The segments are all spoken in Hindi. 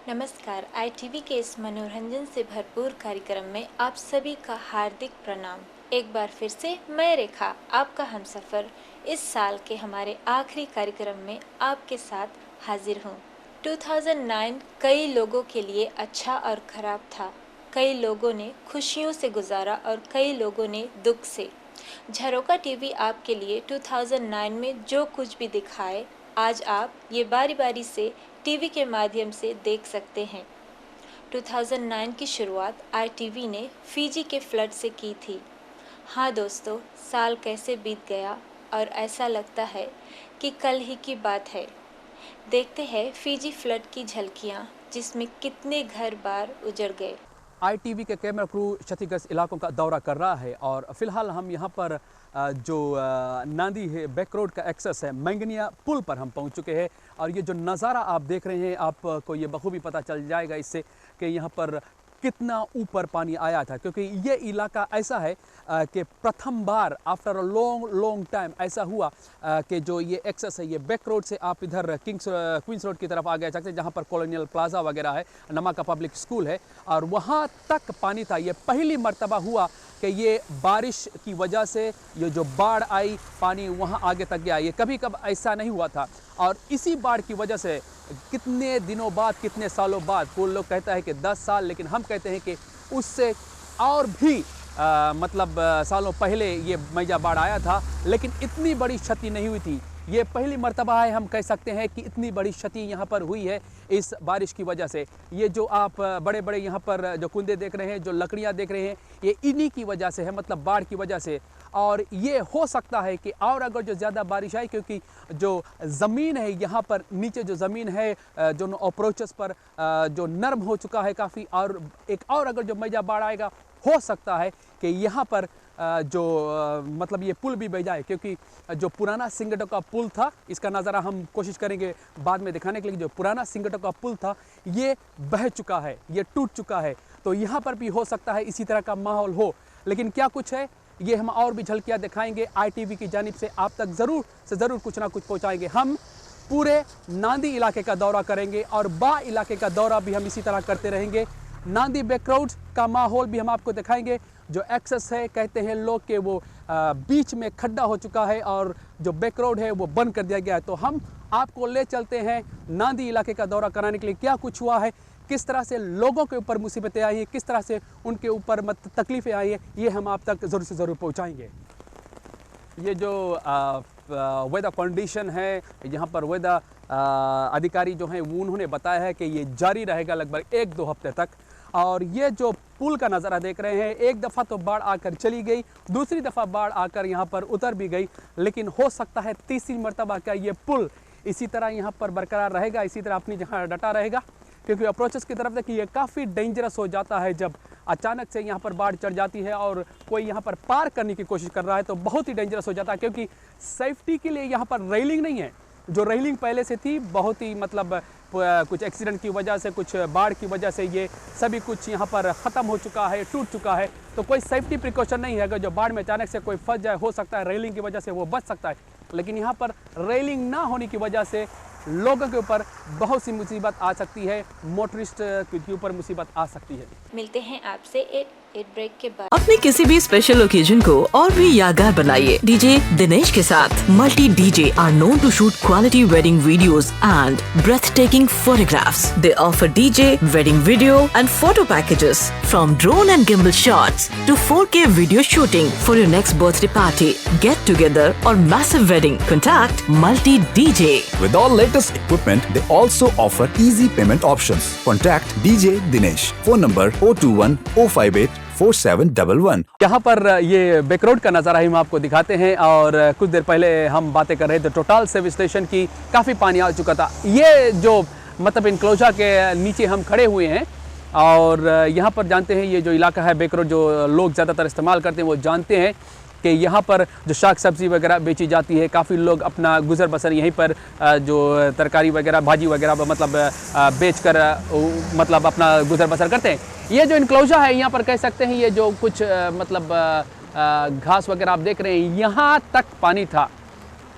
नमस्कार। ITV के इस मनोरंजन से भरपूर कार्यक्रम में आप सभी का हार्दिक प्रणाम। एक बार फिर से मैं रेखा, आपका हमसफ़र, इस साल के हमारे आखिरी कार्यक्रम में आपके साथ हाजिर हूँ। 2009 कई लोगों के लिए अच्छा और ख़राब था। कई लोगों ने खुशियों से गुजारा और कई लोगों ने दुख से। झरोका टीवी आपके लिए 2009 में जो कुछ भी दिखाए, आज आप ये बारी बारी से टीवी के माध्यम से देख सकते हैं। 2009 की शुरुआत ITV ने फिजी के फ्लड से की थी। हाँ दोस्तों, साल कैसे बीत गया और ऐसा लगता है कि कल ही की बात है। देखते हैं फिजी फ्लड की झलकियाँ, जिसमें कितने घर बार उजड़ गए। ITV के कैमरा क्रू क्षतिग्रस्त इलाकों का दौरा कर रहा है और फिलहाल हम यहाँ पर जो नांदी है बैक रोड का एक्सेस है मैंगनिया पुल पर हम पहुँच चुके हैं। और ये जो नज़ारा आप देख रहे हैं, आपको ये बखूबी पता चल जाएगा इससे कि यहाँ पर कितना ऊपर पानी आया था, क्योंकि ये इलाका ऐसा है कि प्रथम बार आफ्टर अ लॉन्ग टाइम ऐसा हुआ कि जो ये एक्सेस है, ये बैक रोड से आप इधर क्वींस रोड की तरफ आ गए सकते हैं, जहाँ पर कॉलोनियल प्लाजा वगैरह है, नमाका पब्लिक स्कूल है, और वहाँ तक पानी था। ये पहली मर्तबा हुआ कि ये बारिश की वजह से ये जो बाढ़ आई, पानी वहाँ आगे तक गया। ये कभी ऐसा नहीं हुआ था। और इसी बाढ़ की वजह से कितने दिनों बाद, कितने सालों बाद, कोई लोग कहता है कि 10 साल, लेकिन हम कहते हैं कि उससे और भी सालों पहले ये मैया बाढ़ आया था, लेकिन इतनी बड़ी क्षति नहीं हुई थी। ये पहली मर्तबा है, हम कह सकते हैं कि इतनी बड़ी क्षति यहाँ पर हुई है इस बारिश की वजह से। ये जो आप बड़े बड़े यहाँ पर जो कुंदे देख रहे हैं, जो लकड़ियाँ देख रहे हैं, ये इन्हीं की वजह से है, मतलब बाढ़ की वजह से। और ये हो सकता है कि और अगर जो ज़्यादा बारिश आई, क्योंकि जो ज़मीन है यहाँ पर नीचे, जो ज़मीन है जो अप्रोचेस पर जो नर्म हो चुका है काफ़ी, और एक और अगर जो मैया बाढ़ आएगा, हो सकता है कि यहाँ पर मतलब ये पुल भी बह जाए, क्योंकि जो पुराना सिंगटो का पुल था, इसका नज़ारा हम कोशिश करेंगे बाद में दिखाने के लिए। जो पुराना सिंगटो का पुल था, ये बह चुका है, ये टूट चुका है। तो यहाँ पर भी हो सकता है इसी तरह का माहौल हो। लेकिन क्या कुछ है, ये हम और भी झलकियाँ दिखाएंगे। ITV की जानिब से आप तक ज़रूर से ज़रूर कुछ ना कुछ पहुँचाएंगे। हम पूरे नांदी इलाके का दौरा करेंगे और बा इलाके का दौरा भी हम इसी तरह करते रहेंगे। नांदी बैक रोड का माहौल भी हम आपको दिखाएंगे। जो एक्सेस है, कहते हैं लोग कि वो बीच में खड्डा हो चुका है और जो बैक रोड है वो बंद कर दिया गया है। तो हम आपको ले चलते हैं नांदी इलाके का दौरा कराने के लिए। क्या कुछ हुआ है, किस तरह से लोगों के ऊपर मुसीबतें आई हैं, किस तरह से उनके ऊपर तकलीफ़ें आई हैं, ये हम आप तक ज़रूर से ज़रूर पहुँचाएँगे। ये जो वेदर कंडीशन है यहाँ पर, वेदर अधिकारी जो हैं उन्होंने बताया है कि ये जारी रहेगा लगभग 1-2 हफ्ते तक। और ये जो पुल का नज़ारा देख रहे हैं, एक दफ़ा तो बाढ़ आकर चली गई, दूसरी दफ़ा बाढ़ आकर यहाँ पर उतर भी गई, लेकिन हो सकता है तीसरी मर्तबा का ये पुल इसी तरह यहाँ पर बरकरार रहेगा, इसी तरह अपनी जगह डटा रहेगा। क्योंकि अप्रोचेस की तरफ देखिए, ये काफ़ी डेंजरस हो जाता है जब अचानक से यहाँ पर बाढ़ चढ़ जाती है और कोई यहाँ पर पार करने की कोशिश कर रहा है, तो बहुत ही डेंजरस हो जाता है। क्योंकि सेफ्टी के लिए यहाँ पर रेलिंग नहीं है। जो रेलिंग पहले से थी, बहुत ही कुछ एक्सीडेंट की वजह से, कुछ बाढ़ की वजह से ये सभी कुछ यहाँ पर ख़त्म हो चुका है, टूट चुका है। तो कोई सेफ्टी प्रिकॉशन नहीं है। अगर जो बाढ़ में अचानक से कोई फंस जाए, हो सकता है रेलिंग की वजह से वो बच सकता है, लेकिन यहाँ पर रेलिंग ना होने की वजह से लोगों के ऊपर बहुत सी मुसीबत आ सकती है, मोटरिस्ट के ऊपर मुसीबत आ सकती है। मिलते हैं आपसे एक ब्रेक के बाद। अपने किसी भी स्पेशल ओकेजन को और भी यादगार बनाइए डीजे दिनेश के साथ। Multi DJ are known to shoot quality wedding videos and breathtaking photographs. They offer DJ, wedding video and photo packages from drone and gimbal shots to 4K video shooting for your next birthday party, get together or massive wedding. Contact Multi DJ. With all latest equipment, they also offer easy payment options. Contact DJ Dinesh. Phone number 021 058 4711। यहाँ पर ये बैक रोड का नज़ारा हम आपको दिखाते हैं। और कुछ देर पहले हम बातें कर रहे थे टोटल सर्विस स्टेशन की, काफ़ी पानी आ चुका था। ये जो मतलब इनक्लोजर के नीचे हम खड़े हुए हैं और यहाँ पर जानते हैं, ये जो इलाका है बैक रोड, जो लोग ज़्यादातर इस्तेमाल करते हैं वो जानते हैं कि यहाँ पर जो शाक सब्ज़ी वगैरह बेची जाती है। काफ़ी लोग अपना गुज़र बसर यहीं पर जो तरकारी वगैरह, भाजी वगैरह बेच कर मतलब अपना गुज़र बसर करते हैं। ये जो इनक्लोजर है यहाँ पर कह सकते हैं, ये जो कुछ घास वगैरह आप देख रहे हैं, यहाँ तक पानी था।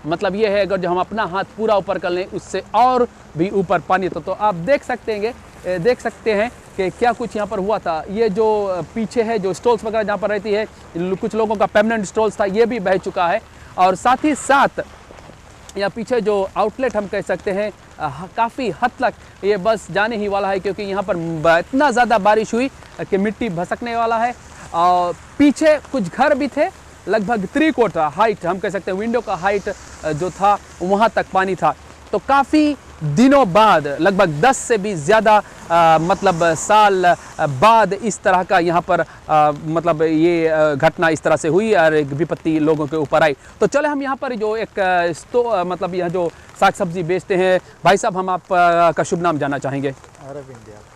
मतलब ये है, अगर जो हम अपना हाथ पूरा ऊपर कर लें, उससे और भी ऊपर पानी तो आप देख सकते हैं देख सकते हैं कि क्या कुछ यहाँ पर हुआ था। ये जो पीछे है जो स्टॉल्स वगैरह जहाँ पर रहती है, कुछ लोगों का परमानेंट स्टॉल्स था, ये भी बह चुका है। और साथ ही साथ या पीछे जो आउटलेट हम कह सकते हैं काफ़ी हद तक ये बस जाने ही वाला है, क्योंकि यहाँ पर इतना ज़्यादा बारिश हुई कि मिट्टी भसकने वाला है। और पीछे कुछ घर भी थे, लगभग 3/4 हाइट हम कह सकते हैं, विंडो का हाइट जो था वहाँ तक पानी था। तो काफ़ी दिनों बाद, लगभग 10 से भी ज़्यादा मतलब साल बाद इस तरह का यहाँ पर मतलब ये घटना इस तरह से हुई और एक विपत्ति लोगों के ऊपर आई। तो चले हम यहाँ पर जो एक मतलब यह जो साग सब्जी बेचते हैं भाई साहब, हम आपका शुभ नाम जानना चाहेंगे।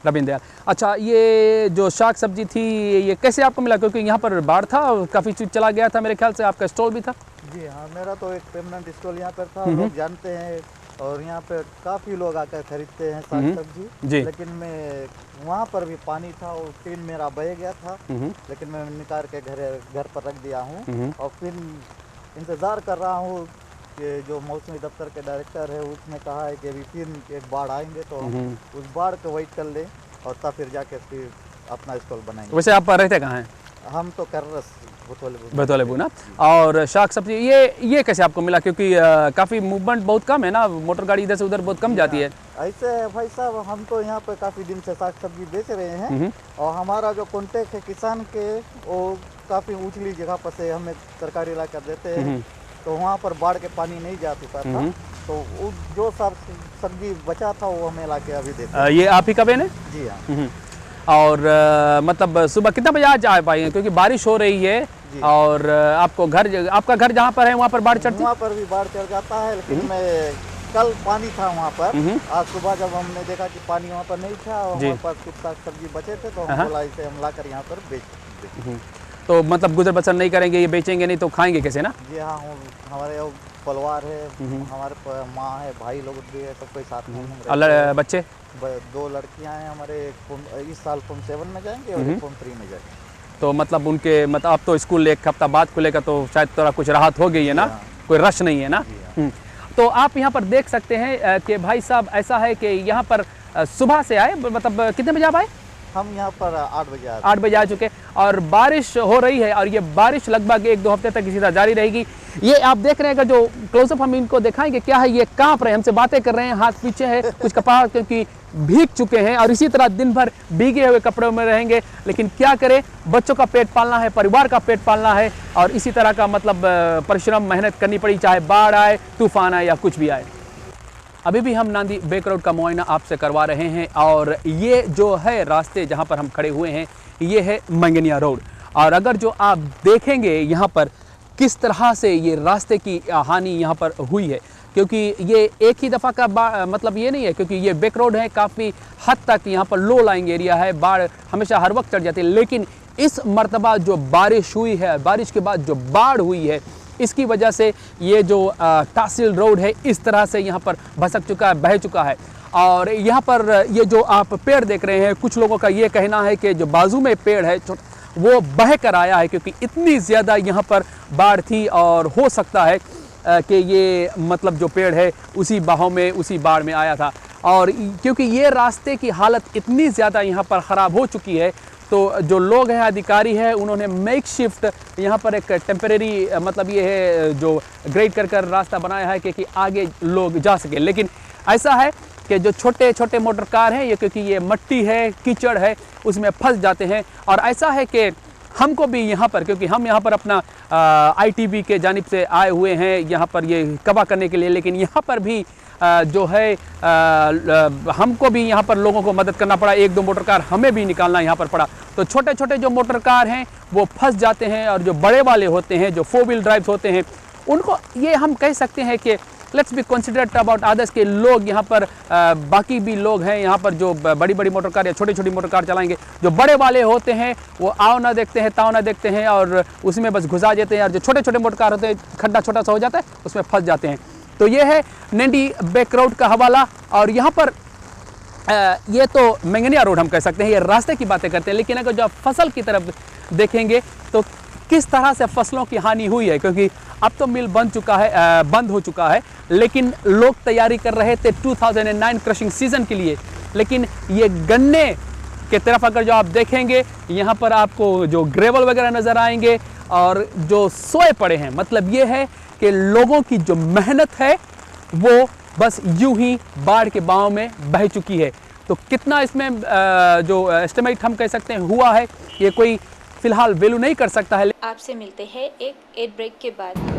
रविंद्र दयाल। अच्छा, ये जो साग सब्जी थी ये कैसे आपको मिला? क्योंकि यहाँ पर बाढ़ था, काफ़ी चीज़ चला गया था, मेरे ख्याल से आपका स्टॉल भी था। जी हाँ, मेरा तो एक परमानेंट स्टॉल यहाँ पर था, लोग जानते हैं और यहाँ पे काफ़ी लोग आकर खरीदते हैं साग सब्जी। लेकिन मैं वहाँ पर भी पानी था और टीन मेरा बह गया था, लेकिन मैं निकाल के घर पर रख दिया हूँ। और फिर इंतज़ार कर रहा हूँ कि जो मौसमी दफ्तर के डायरेक्टर है उसने कहा है कि अभी फिर एक बाढ़ आएंगे तो उस बाढ़ को वेट कर लें और तब फिर जाके फिर अपना स्टॉल बनाएंगे। वैसे आप रहते कहाँ हैं? हम तो कर्रस बतौलेबू ना। और साग सब्जी ये कैसे आपको मिला? क्योंकि काफ़ी मूवमेंट बहुत कम है ना, मोटर गाड़ी इधर से उधर बहुत कम जाती है। ऐसे है भाई साहब, हम तो यहाँ पे काफ़ी दिन से साग सब्जी बेच रहे हैं और हमारा जो कॉन्टेक्ट है किसान के, वो काफ़ी ऊंचली जगह पर से हमें सरकारी ला कर देते हैं, तो वहाँ पर बाढ़ के पानी नहीं जा चुका था, तो जो सब्जी बचा था वो हमें ला के अभी देते हैं। ये आप ही का बेन है? जी हाँ। और मतलब सुबह कितना बजे आज आ पाए? क्योंकि बारिश हो रही है और आपका घर जहाँ पर है वहाँ पर बाढ़ चढ़ती? वहाँ पर भी बाढ़ चढ़ जाता है, लेकिन मैं कल पानी था वहाँ पर, आज सुबह जब हमने देखा कि पानी वहाँ पर नहीं था और हमारे पास कुछ साग सब्जी बचे थे, तो हम बोला इसे हम लाकर यहाँ पर बेच। तो मतलब गुजर बसर नहीं करेंगे, ये बेचेंगे नहीं तो खाएंगे कैसे ना? जी हाँ, हमारे परिवार है, हमारे माँ है, भाई लोग भी है, सब कोई साथ में। और बच्चे? 2 लड़कियां हैं हमारे, इस साल फॉर्म 7 में जाएंगे और फॉर्म 3 में जाएंगे। तो मतलब उनके मतलब अब तो स्कूल एक हफ्ता बाद खुलेगा, तो शायद थोड़ा कुछ राहत हो गई है ना, कोई रश नहीं है ना। तो आप यहाँ पर देख सकते हैं कि भाई साहब ऐसा है कि यहाँ पर सुबह से आए, मतलब कितने बजे आप आए? हम यहाँ पर 8 बजे आ चुके और बारिश हो रही है और ये बारिश लगभग 1-2 हफ्ते तक इसी तरह जारी रहेगी। ये आप देख रहे हैं कि जो क्लोजअप हम इनको दिखाएंगे क्या है, ये कांप रहे हैं, हमसे बातें कर रहे हैं, हाथ पीछे है, कुछ कपड़ा क्योंकि भीग चुके हैं और इसी तरह दिन भर भीगे हुए कपड़ों में रहेंगे। लेकिन क्या करें, बच्चों का पेट पालना है, परिवार का पेट पालना है और इसी तरह का मतलब परिश्रम मेहनत करनी पड़ी, चाहे बाढ़ आए, तूफान आए या कुछ भी आए। अभी भी हम नांदी बेक रोड का मुआयना आपसे करवा रहे हैं और ये जो है रास्ते जहाँ पर हम खड़े हुए हैं ये है मंगनिया रोड। और अगर जो आप देखेंगे यहाँ पर किस तरह से ये रास्ते की हानि यहाँ पर हुई है, क्योंकि ये एक ही दफ़ा का मतलब ये नहीं है, क्योंकि ये बेक रोड है, काफ़ी हद तक यहाँ पर लो लाइंग एरिया है, बाढ़ हमेशा हर वक्त चढ़ जाती है। लेकिन इस मर्तबा जो बारिश हुई है, बारिश के बाद जो बाढ़ हुई है, इसकी वजह से ये जो तहसील रोड है इस तरह से यहाँ पर भसक चुका है, बह चुका है। और यहाँ पर ये जो आप पेड़ देख रहे हैं, कुछ लोगों का ये कहना है कि जो बाजू में पेड़ है वो बह कर आया है, क्योंकि इतनी ज़्यादा यहाँ पर बाढ़ थी और हो सकता है कि ये मतलब जो पेड़ है उसी बहाव में, उसी बाढ़ में आया था। और क्योंकि ये रास्ते की हालत इतनी ज़्यादा यहाँ पर ख़राब हो चुकी है, तो जो लोग हैं, अधिकारी हैं, उन्होंने मेक शिफ्ट यहाँ पर एक टेम्परेरी मतलब ये है जो ग्रेड कर रास्ता बनाया है कि आगे लोग जा सके। लेकिन ऐसा है कि जो छोटे छोटे मोटर कार हैं, ये क्योंकि ये मट्टी है, कीचड़ है, उसमें फंस जाते हैं। और ऐसा है कि हमको भी यहाँ पर, क्योंकि हम यहाँ पर अपना ITB के जानिब से आए हुए हैं यहाँ पर ये कबा करने के लिए, लेकिन यहाँ पर भी जो है हमको भी यहाँ पर लोगों को मदद करना पड़ा, 1-2 मोटर कार हमें भी निकालना यहाँ पर पड़ा। तो छोटे छोटे जो मोटर कार हैं वो फंस जाते हैं और जो बड़े वाले होते हैं, जो 4 व्हील ड्राइव्स होते हैं, उनको ये हम कह सकते हैं कि let's be considered about others के लोग यहाँ पर बाकी भी लोग हैं यहाँ पर जो बड़ी बड़ी मोटर कार या छोटी छोटी मोटर कार चलाएंगे। जो बड़े वाले होते हैं वो आओ ना देखते हैं, ताओ ना देखते हैं और उसमें बस घुसा जाते हैं। और जो छोटे छोटे मोटर कार होते हैं, खड्डा छोटा सा हो जाता है, उसमें फंस जाते हैं। तो ये है नांदी बेक रोड का हवाला। और यहाँ पर ये तो मंगनिया रोड हम कह सकते हैं, ये रास्ते की बातें करते हैं। लेकिन अगर जो आप फसल की तरफ देखेंगे तो किस तरह से फसलों की हानि हुई है, क्योंकि अब तो मिल बंद हो चुका है, लेकिन लोग तैयारी कर रहे थे 2009 क्रशिंग सीजन के लिए। लेकिन ये गन्ने के तरफ अगर जो आप देखेंगे यहाँ पर आपको जो ग्रेवल वगैरह नज़र आएंगे और जो सोए पड़े हैं, मतलब ये है कि लोगों की जो मेहनत है वो बस यूं ही बाढ़ के बहाव में बह चुकी है। तो कितना इसमें जो एस्टिमेट हम कह सकते हैं हुआ है, ये कोई फिलहाल वैल्यू नहीं कर सकता है। आपसे मिलते हैं एक एड ब्रेक के बाद।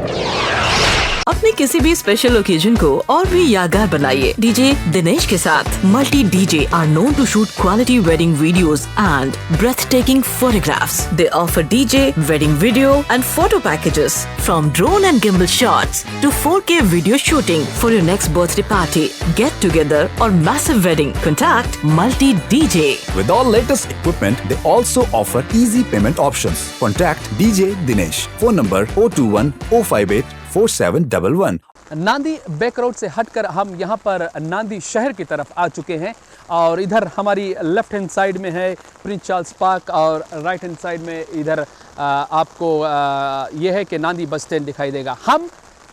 अपने किसी भी स्पेशल ओकेजन को और भी यादगार बनाइए डीजे दिनेश के साथ। Multi DJ are known to shoot quality wedding videos and breathtaking photographs. They offer DJ wedding video and photo packages from drone and gimbal shots to 4K video shooting for your next birthday party, get together or massive wedding. Contact Multi DJ. With all latest equipment, they also offer easy payment options. Contact DJ Dinesh. Phone number 021 058 4711. नांदी बैक रोड से हटकर हम यहाँ पर नांदी शहर की तरफ आ चुके हैं और इधर हमारी लेफ्ट हैंड साइड में है प्रिंस चार्ल्स पार्क और राइट हैंड साइड में इधर आपको ये है कि नांदी बस स्टैंड दिखाई देगा। हम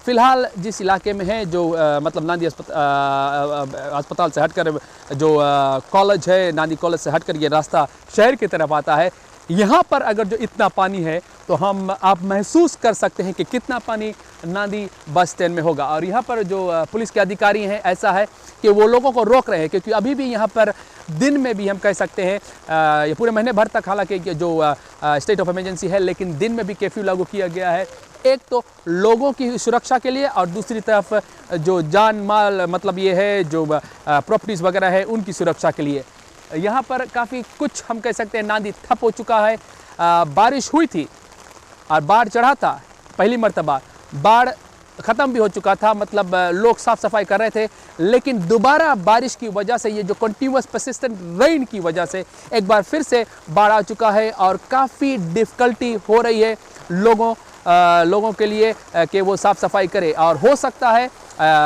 फिलहाल जिस इलाके में हैं जो मतलब नांदी अस्पताल से हटकर जो कॉलेज है, नांदी कॉलेज से हटकर ये रास्ता शहर की तरफ आता है। यहाँ पर अगर जो इतना पानी है तो आप महसूस कर सकते हैं कि कितना पानी नांदी बस स्टैंड में होगा। और यहाँ पर जो पुलिस के अधिकारी हैं, ऐसा है कि वो लोगों को रोक रहे हैं क्योंकि अभी भी यहाँ पर दिन में भी हम कह सकते हैं ये पूरे महीने भर तक हालांकि जो स्टेट ऑफ इमरजेंसी है, लेकिन दिन में भी कर्फ्यू लागू किया गया है। एक तो लोगों की सुरक्षा के लिए और दूसरी तरफ जो जान माल मतलब ये है जो प्रॉपर्टीज़ वगैरह है उनकी सुरक्षा के लिए। यहाँ पर काफ़ी कुछ हम कह सकते हैं नांदी ठप हो चुका है। बारिश हुई थी और बाढ़ चढ़ा था, पहली मर्तबा बाढ़ ख़त्म भी हो चुका था, मतलब लोग साफ़ सफाई कर रहे थे, लेकिन दोबारा बारिश की वजह से ये जो कंटिन्यूअस परसिस्टेंट रेन की वजह से एक बार फिर से बाढ़ आ चुका है और काफ़ी डिफ़िकल्टी हो रही है लोगों के लिए कि वो साफ़ सफाई करे। और हो सकता है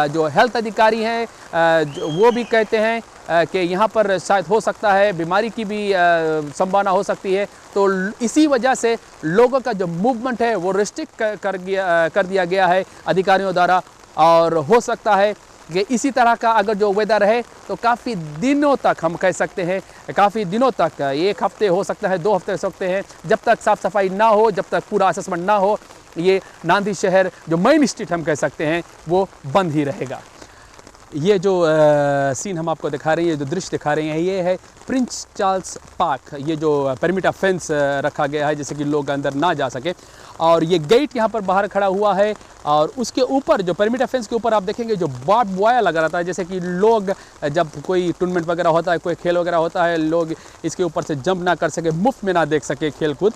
जो हेल्थ अधिकारी हैं वो भी कहते हैं कि यहाँ पर शायद हो सकता है बीमारी की भी संभावना हो सकती है। तो इसी वजह से लोगों का जो मूवमेंट है वो रिस्ट्रिक्ट कर दिया गया है अधिकारियों द्वारा। और हो सकता है कि इसी तरह का अगर जो वेदर है तो काफ़ी दिनों तक हम कह सकते हैं, काफ़ी दिनों तक, एक हफ्ते हो सकता है, 2 हफ्ते हो सकते हैं, जब तक साफ़ सफाई ना हो, जब तक पूरा असेसमेंट ना हो, ये नांदी शहर जो मेन स्ट्रीट हम कह सकते हैं वो बंद ही रहेगा। ये जो सीन हम आपको दिखा रहे हैं, ये जो दृश्य दिखा रहे हैं, ये है प्रिंस चार्ल्स पार्क। ये जो पेरीमीटर फेंस रखा गया है जैसे कि लोग अंदर ना जा सके, और ये गेट यहाँ पर बाहर खड़ा हुआ है और उसके ऊपर जो पेरीमीटर फेंस के ऊपर आप देखेंगे जो बार्ब वायर लगा रहता है, जैसे कि लोग जब कोई टूर्नामेंट वगैरह होता है, कोई खेल वगैरह होता है, लोग इसके ऊपर से जंप ना कर सके, मुफ्त में ना देख सके खेल कूद।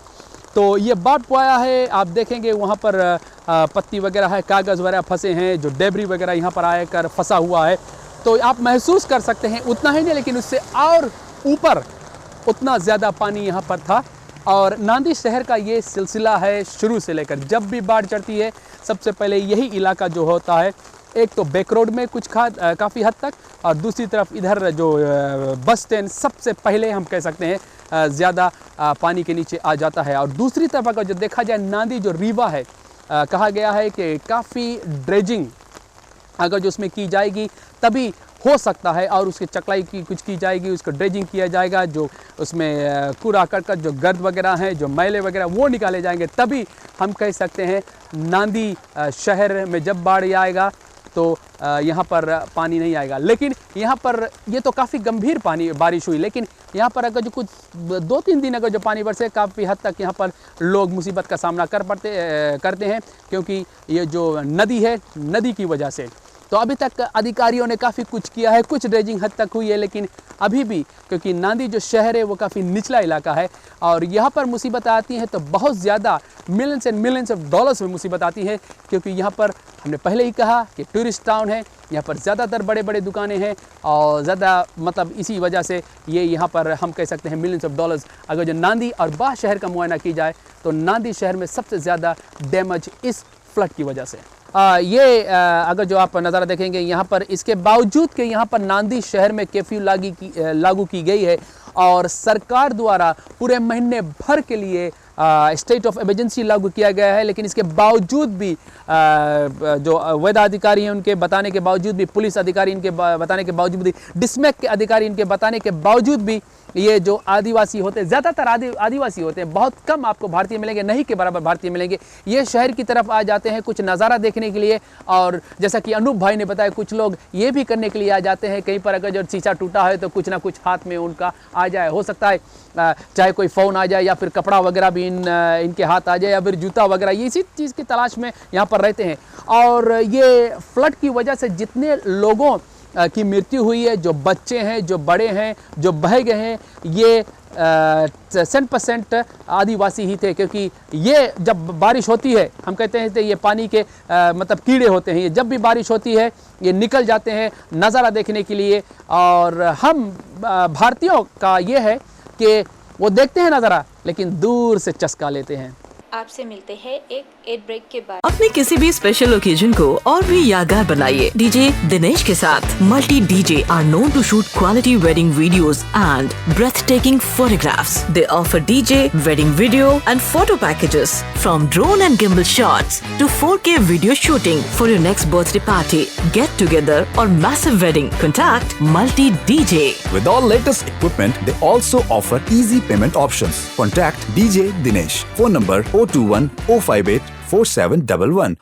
तो ये बार्ब वायर है, आप देखेंगे वहाँ पर पत्ती वगैरह है, कागज़ वगैरह फंसे हैं, जो डेबरी वगैरह यहाँ पर आकर फंसा हुआ है। तो आप महसूस कर सकते हैं, उतना ही नहीं लेकिन उससे और ऊपर उतना ज़्यादा पानी यहाँ पर था। और नांदी शहर का ये सिलसिला है शुरू से लेकर, जब भी बाढ़ चढ़ती है सबसे पहले यही इलाका जो होता है, एक तो बैक रोड में कुछ काफ़ी हद तक, और दूसरी तरफ इधर जो बस स्टैंड सबसे पहले हम कह सकते हैं ज़्यादा पानी के नीचे आ जाता है। और दूसरी तरफ अगर जो देखा जाए नांदी जो रीवा है, कहा गया है कि काफ़ी ड्रेजिंग अगर जो उसमें की जाएगी तभी हो सकता है, और उसकी चकलाई की कुछ की जाएगी, उसको ड्रेजिंग किया जाएगा, जो उसमें कूड़ा करकट जो गर्द वगैरह हैं, जो मैले वगैरह वो निकाले जाएंगे, तभी हम कह सकते हैं नांदी शहर में जब बाढ़ आएगा तो यहाँ पर पानी नहीं आएगा। लेकिन यहाँ पर ये तो काफ़ी गंभीर बारिश हुई, लेकिन यहाँ पर अगर जो कुछ 2-3 दिन अगर जो पानी बरसे, काफ़ी हद तक यहाँ पर लोग मुसीबत का सामना करते हैं, क्योंकि ये जो नदी है, नदी की वजह से। तो अभी तक अधिकारियों ने काफ़ी कुछ किया है, कुछ ड्रेजिंग हद तक हुई है, लेकिन अभी भी क्योंकि नांदी जो शहर है वो काफ़ी निचला इलाका है और यहाँ पर मुसीबत आती है तो बहुत ज़्यादा millions and millions of dollars में मुसीबत आती है, क्योंकि यहाँ पर हमने पहले ही कहा कि टूरिस्ट टाउन है, यहाँ पर ज़्यादातर बड़े बड़े दुकानें हैं और ज़्यादा मतलब इसी वजह से ये यहाँ पर हम कह सकते हैं मिलियंस ऑफ डॉलर्स। अगर जो नांदी और बाह शहर का मुआयना की जाए तो नांदी शहर में सबसे ज़्यादा डैमेज इस फ्लड की वजह से। अगर जो आप नज़ारा देखेंगे यहाँ पर, इसके बावजूद कि यहाँ पर नांदी शहर में कर्फ्यू लागू की गई है और सरकार द्वारा पूरे महीने भर के लिए स्टेट ऑफ इमरजेंसी लागू किया गया है, लेकिन इसके बावजूद भी जो वैध अधिकारी हैं उनके बताने के बावजूद भी, पुलिस अधिकारी इनके बताने के बावजूद भी, डिस्मैक के अधिकारी इनके बताने के बावजूद भी ये जो आदिवासी होते हैं, ज़्यादातर आदिवासी होते हैं, बहुत कम आपको भारतीय मिलेंगे, नहीं के बराबर भारतीय मिलेंगे। ये शहर की तरफ आ जाते हैं कुछ नज़ारा देखने के लिए, और जैसा कि अनूप भाई ने बताया कुछ लोग ये भी करने के लिए आ जाते हैं, कहीं पर अगर जो शीशा टूटा है तो कुछ ना कुछ हाथ में उनका आ जाए, हो सकता है चाहे कोई फ़ोन आ जाए या फिर कपड़ा वगैरह भी इनके हाथ आ जाए या फिर जूता वगैरह, ये इसी चीज़ की तलाश में यहाँ पर रहते हैं। और ये फ्लड की वजह से जितने लोगों की मृत्यु हुई है, जो बच्चे हैं, जो बड़े हैं, जो बह गए हैं, ये 100% आदिवासी ही थे, क्योंकि ये जब बारिश होती है, हम कहते हैं तो ये पानी के मतलब कीड़े होते हैं, ये जब भी बारिश होती है ये निकल जाते हैं नज़ारा देखने के लिए। और हम भारतीयों का ये है कि वो देखते हैं नज़ारा लेकिन दूर से चस्का लेते हैं। आपसे मिलते हैं एक एड ब्रेक के बाद। अपने किसी भी स्पेशल ओकेजन को और भी यादगार बनाइए डीजे दिनेश के साथ। Multi DJ are known to shoot quality wedding videos and breathtaking photographs. They offer DJ, wedding video and photo packages from drone and gimbal shots to 4K video shooting for your next birthday party, get together or massive wedding. Contact Multi DJ. With all latest equipment, they also offer easy payment options. Contact DJ Dinesh. Phone number 021 058 4711